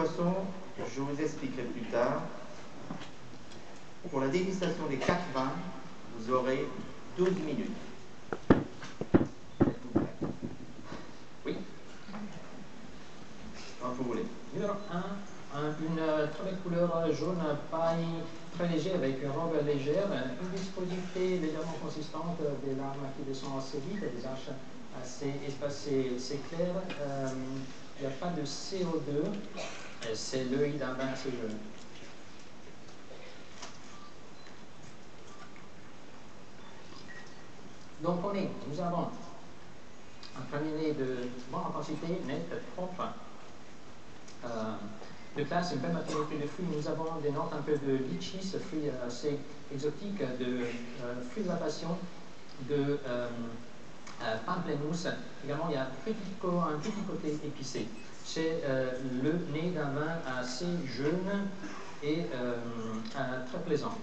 boissons, je vous expliquerai plus tard. Pour la dégustation des 4 vins, vous aurez 12 minutes. Oui. Quand vous voulez. Numéro 1, une très belle couleur jaune paille très léger avec une robe légère, une viscosité légèrement consistante, des larmes qui descendent assez vite, des taches assez espacées, c'est clair. Il n'y a pas de CO2, c'est l'œil d'un vin assez jeune. Donc nous avons un premier nez de bonne intensité, net, propre, de classe, une belle maturité de fruits. Nous avons des notes un peu de litchis, fruits assez exotiques, de fruits de la passion, de pamplemousse. Également, il y a un petit côté épicé. C'est le nez d'un vin assez jeune et très plaisant.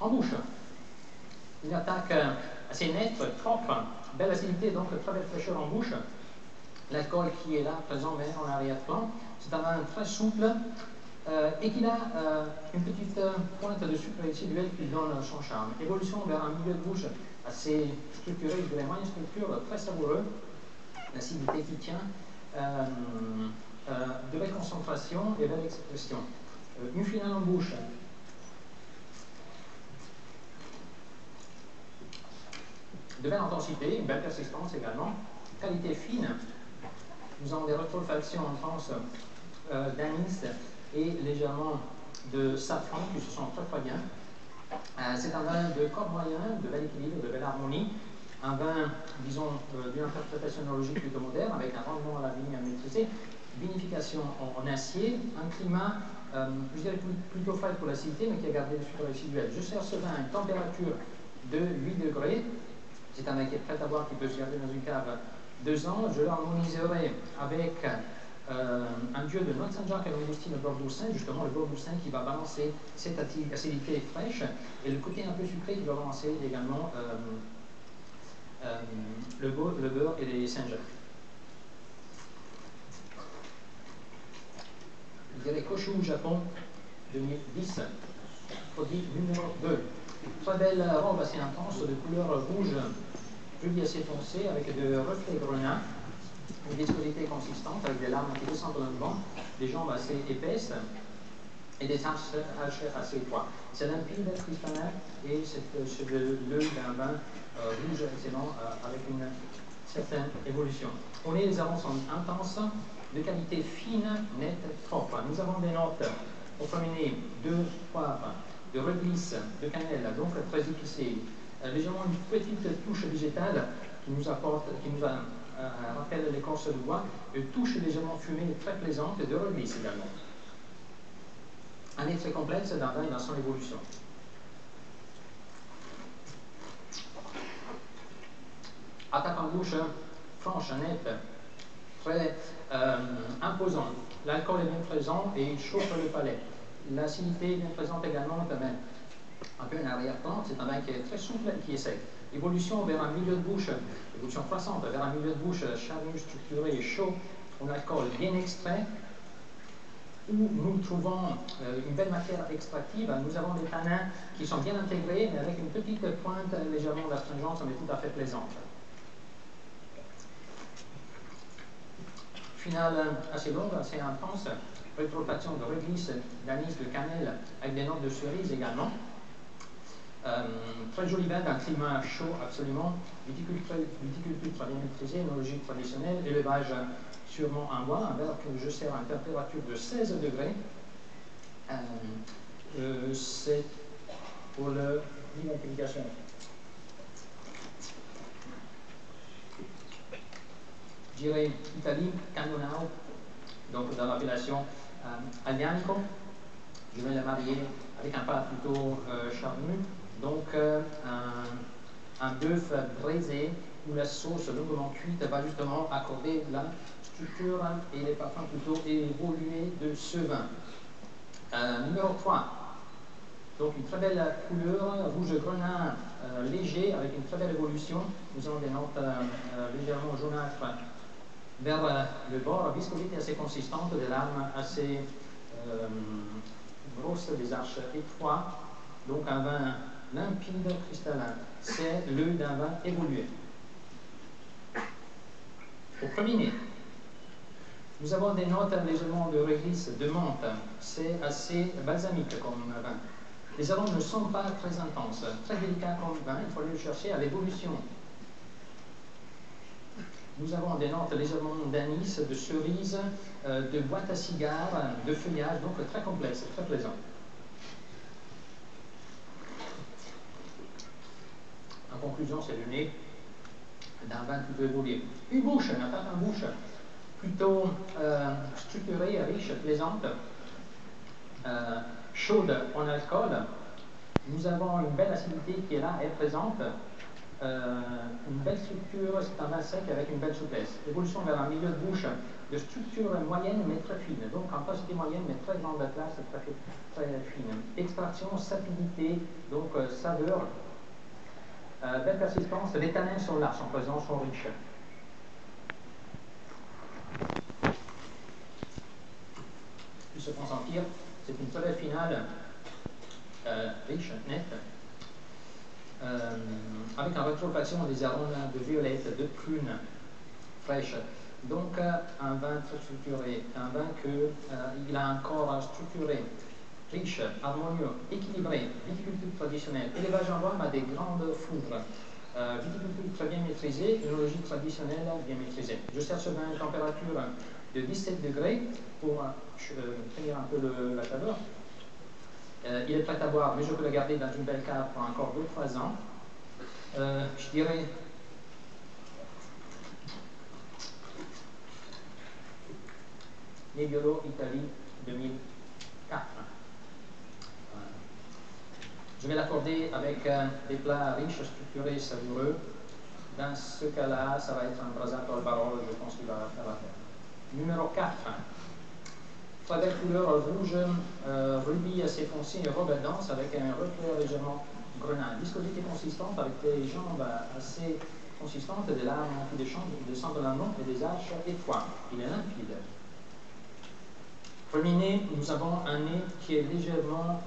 En bouche, une attaque assez nette, propre, belle acidité, donc très belle fraîcheur en bouche. L'alcool qui est là, présent, mais en arrière-plan. C'est un vin très souple et qui a une petite pointe de sucre résiduel qui donne son charme. Évolution vers un milieu de bouche assez structuré, je dirais moyenne structure, très savoureux. L'acidité qui tient, de belle concentration et belle expression. Une finale en bouche. De belle intensité, une belle persistance également, qualité fine. Nous avons des rétrofactions en France d'anis et légèrement de safran qui se sent très bien. C'est un vin de corps moyen, de bel équilibre, de belle harmonie. Un vin, disons, d'une interprétation œnologique plutôt moderne, avec un rendement à la vigne à maîtriser, vinification en acier, un climat, je dirais plutôt frais pour l'acidité, mais qui a gardé le sucre résiduel. Je sers ce vin à une température de 8 degrés. C'est un vin qui est prêt à boire, qui peut se garder dans une cave 2 ans. Je l'harmoniserai avec un dieu de noix de Saint-Jacques à l'Augustine, le Bordeaux-Saint, justement le Bordeaux-Saint qui va balancer cette acidité fraîche et le côté un peu sucré qui va balancer également le beurre et les Saint-Jacques. Je dirais Koshu Japon 2010, produit numéro 2. Très belle robe assez intense de couleur rouge, joli assez foncé, avec de reflets grenats, une viscosité consistante, avec des larmes qui descendent dans le vent, des jambes assez épaisses et des taches assez étroites. C'est limpide, cristallin et c'est de l'œil d'un vin rouge excellent avec une certaine évolution. Au nez, les arômes sont intenses, de qualité fine, nette, propre. Nous avons des notes au premier nez de poivre, de réglisse, de cannelle, donc très épicé, légèrement une petite touche végétale qui nous rappelle l'écorce de bois, une touche légèrement fumée très plaisante et de réglisse également. Un nez très complexe d'un vin dans son évolution. Attaque en bouche, franche, nette, très imposant. L'alcool est bien présent et il chauffe le palais. L'acidité est bien présente également, un peu en arrière-plan. C'est un vin qui est très souple et qui est sec. Évolution vers un milieu de bouche, évolution croissante vers un milieu de bouche charnu, structuré et chaud, en alcool bien extrait, où nous trouvons une belle matière extractive. Nous avons des tanins qui sont bien intégrés, mais avec une petite pointe légèrement d'astringence, mais tout à fait plaisante. Finale assez longue, assez intense, rétrofaction de réglisse, d'anis, de cannelle, avec des notes de cerise également. Très joli vin d'un climat chaud absolument, viticulture très bien maîtrisée, œnologie traditionnelle, élevage sûrement en bois, un verre que je sers à une température de 16 degrés. C'est pour l'identification. Je dirais Italie, Cannonau, donc dans l'appellation Aglianico. Je vais la marier avec un plat plutôt charnu, donc un bœuf braisé où la sauce longuement cuite va justement accorder la structure et les parfums plutôt évolués de ce vin. Numéro 3. Donc une très belle couleur, rouge grenin léger avec une très belle évolution. Nous avons des notes légèrement jaunâtres vers le bord, viscosité assez consistante, des larmes assez grosses, des arches étroites. Donc un vin limpide, cristallin. C'est l'œil d'un vin évolué. Au premier nez, nous avons des notes légèrement de réglisse, de menthe. C'est assez balsamique comme vin. Les arômes ne sont pas très intenses, très délicats comme vin. Il faut aller le chercher à l'évolution. Nous avons des notes légèrement d'anis, de cerise, de boîte à cigares, de feuillage, donc très complexe, très plaisant. En conclusion, c'est le nez d'un vin plutôt évolué. Une bouche, une attaque en bouche plutôt structurée, riche, plaisante, chaude en alcool. Nous avons une belle acidité qui est là, est présente. Une belle structure, c'est un vin sec avec une belle souplesse. Évolution vers un milieu de bouche de structure moyenne mais très fine. Donc en quantité moyenne mais très grande classe, très fine. Extraction, sapidité, donc saveur. Belle persistance, les tanins sont là, sont présents, sont riches. Puis se consentir, c'est une très belle finale, riche, nette. Avec en rétrofaction des arômes de violette, de prune fraîche. Donc un vin très structuré, un vin qu'il a un corps structuré, riche, harmonieux, équilibré, viticulture traditionnelle, élevage en rhum à des grandes foudres, viticulture très bien maîtrisée, œnologie traditionnelle bien maîtrisée. Je sers ce vin à une température de 17 degrés pour tenir un peu la chaleur. Il est prêt à boire, mais je peux le garder dans une belle cave pour encore 2-3 ans. Je dirais Nebbiolo, Italie, 2004. Je vais l'accorder avec des plats riches, structurés, savoureux. Dans ce cas-là, ça va être un brasato al barolo, je pense qu'il va faire l'affaire. Numéro 4. Très belle couleur rouge, rubis assez foncé et robe dense avec un reflet légèrement grenat. Viscosité consistante avec des jambes assez consistantes, des larmes qui descendent de l'amont et des arches étroites. Il est limpide. Premier nez, nous avons un nez qui est légèrement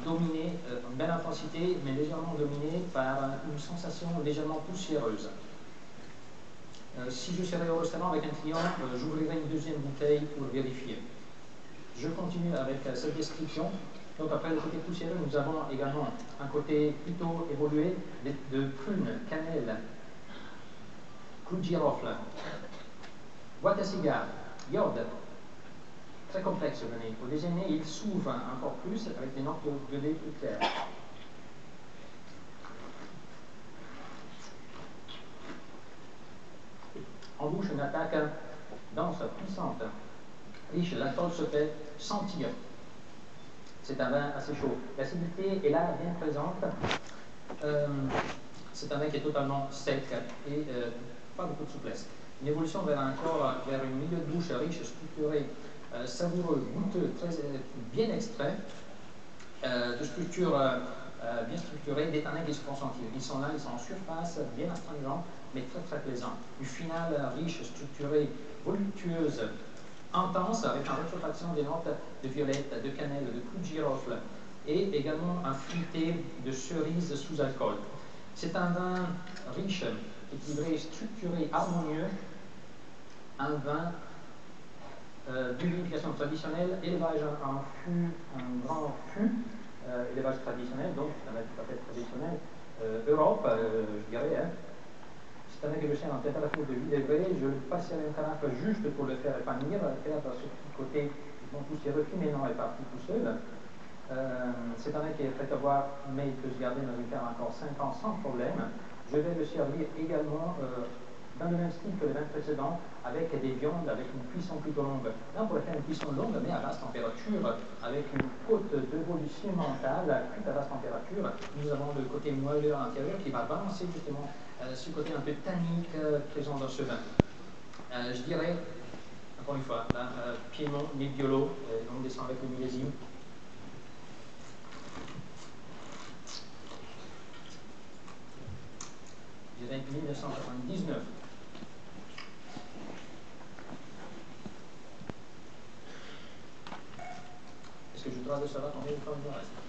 dominé, en belle intensité, mais légèrement dominé par une sensation légèrement poussiéreuse. Si je serais au restaurant avec un client, j'ouvrirai une deuxième bouteille pour vérifier. Je continue avec cette description. Donc après le côté poussiéreux, nous avons également un côté plutôt évolué de prune, cannelle, clou de girofle, boîte à cigares, iode. Très complexe le nez. Au deuxième nez, il s'ouvre encore plus avec des notes de lait plus claires. En bouche, une attaque dense, puissante, riche. L'alcool se fait sentir. C'est un vin assez chaud. L'acidité est là, bien présente. C'est un vin qui est totalement sec et pas beaucoup de souplesse. Une évolution vers un corps, vers une milieu de bouche riche, structuré, savoureux, goûteux, très bien extrait, de structure bien structurée, des tanins qui se font sentir. Ils sont là, ils sont en surface, bien astringents, mais très très plaisants. Une finale riche, structurée, voluptueuse, intense, avec en rétrofaction des notes de violette, de cannelle, de clou de girofle, et également un fruité de cerise sous alcool. C'est un vin riche, équilibré, structuré, harmonieux, un vin d'une vinification traditionnelle, élevage en fût, un grand fût, élevage traditionnel, donc c'est un vin tout à fait traditionnel, Europe, je dirais, hein. C'est un vin que je sers en température de 8 degrés, je le passerai une carafe juste pour le faire épanouir, faire ce petit côté poussiéreux qui maintenant est parti tout seul. C'est un vin qui est prêt à boire, mais il peut se garder dans une cave encore 5 ans sans problème. Je vais le servir également dans le même style que les vins précédents, avec des viandes, avec une cuisson plutôt longue. Là, on pourrait faire une cuisson longue, mais à basse température, avec une côte d'évolution mentale, cuite à basse température. Nous avons le côté moelleux à l'intérieur qui va balancer justement ce côté un peu tannique présent dans ce vin. Je dirais, encore une fois, là, Piémont, Nebbiolo, on descend avec le millésime. le droit de se tomber comme le reste.